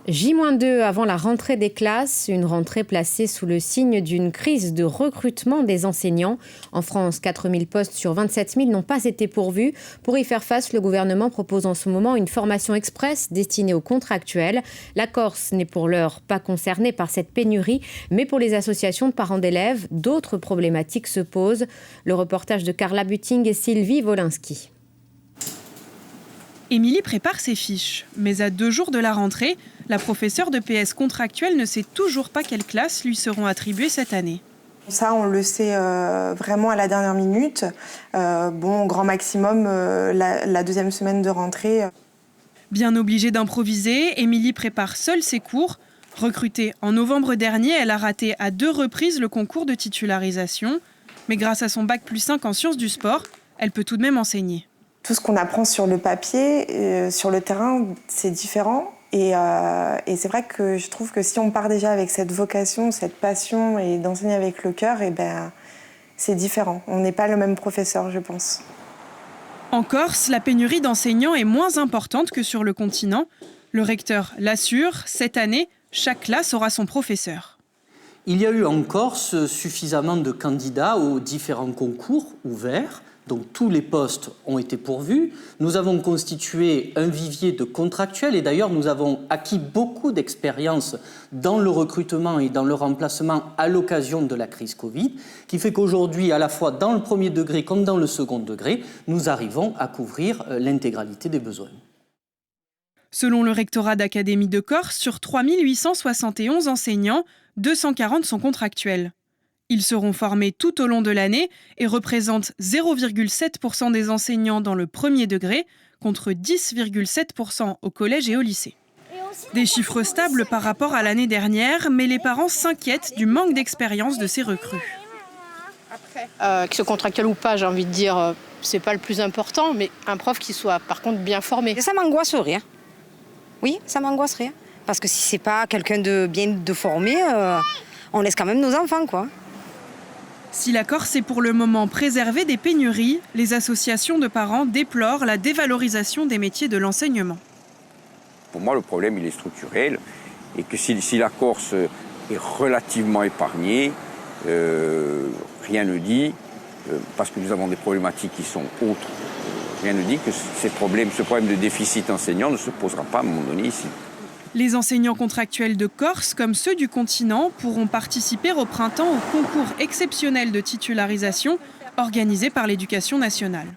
J-2 avant la rentrée des classes, une rentrée placée sous le signe d'une crise de recrutement des enseignants. En France, 4 000 postes sur 27 000 n'ont pas été pourvus. Pour y faire face, le gouvernement propose en ce moment une formation express destinée aux contractuels. La Corse n'est pour l'heure pas concernée par cette pénurie, mais pour les associations de parents d'élèves, d'autres problématiques se posent. Le reportage de Carla Butting et Sylvie Wolinski. Émilie prépare ses fiches, mais à 2 jours de la rentrée, la professeure de PS contractuelle ne sait toujours pas quelles classes lui seront attribuées cette année. Ça, on le sait vraiment à la dernière minute. Grand maximum, la deuxième semaine de rentrée. Bien obligée d'improviser, Émilie prépare seule ses cours. Recrutée en novembre dernier, elle a raté à 2 reprises le concours de titularisation. Mais grâce à son bac+5 en sciences du sport, elle peut tout de même enseigner. Tout ce qu'on apprend sur le papier, sur le terrain, c'est différent. Et c'est vrai que je trouve que si on part déjà avec cette vocation, cette passion et d'enseigner avec le cœur, c'est différent. On n'est pas le même professeur, je pense. En Corse, la pénurie d'enseignants est moins importante que sur le continent. Le recteur l'assure, cette année, chaque classe aura son professeur. Il y a eu en Corse suffisamment de candidats aux différents concours ouverts. Donc tous les postes ont été pourvus. Nous avons constitué un vivier de contractuels et d'ailleurs nous avons acquis beaucoup d'expérience dans le recrutement et dans le remplacement à l'occasion de la crise Covid, qui fait qu'aujourd'hui, à la fois dans le premier degré comme dans le second degré, nous arrivons à couvrir l'intégralité des besoins. Selon le rectorat d'Académie de Corse, sur 3 871 enseignants, 240 sont contractuels. Ils seront formés tout au long de l'année et représentent 0,7% des enseignants dans le premier degré, contre 10,7% au collège et au lycée. Des chiffres stables par rapport à l'année dernière, mais les parents s'inquiètent du manque d'expérience de ces recrues. Qu'ils soient contractuels ou pas, j'ai envie de dire, c'est pas le plus important, mais un prof qui soit par contre bien formé. Et ça m'angoisserait. Oui, ça m'angoisserait. Parce que si c'est pas quelqu'un de bien formé, on laisse quand même nos enfants, quoi. Si la Corse est pour le moment préservée des pénuries, les associations de parents déplorent la dévalorisation des métiers de l'enseignement. Pour moi, le problème, il est structurel et que si la Corse est relativement épargnée, rien ne dit, parce que nous avons des problématiques qui sont autres, rien ne dit que ce problème de déficit enseignant ne se posera pas à un moment donné ici. Les enseignants contractuels de Corse, comme ceux du continent, pourront participer au printemps au concours exceptionnel de titularisation organisé par l'Éducation nationale.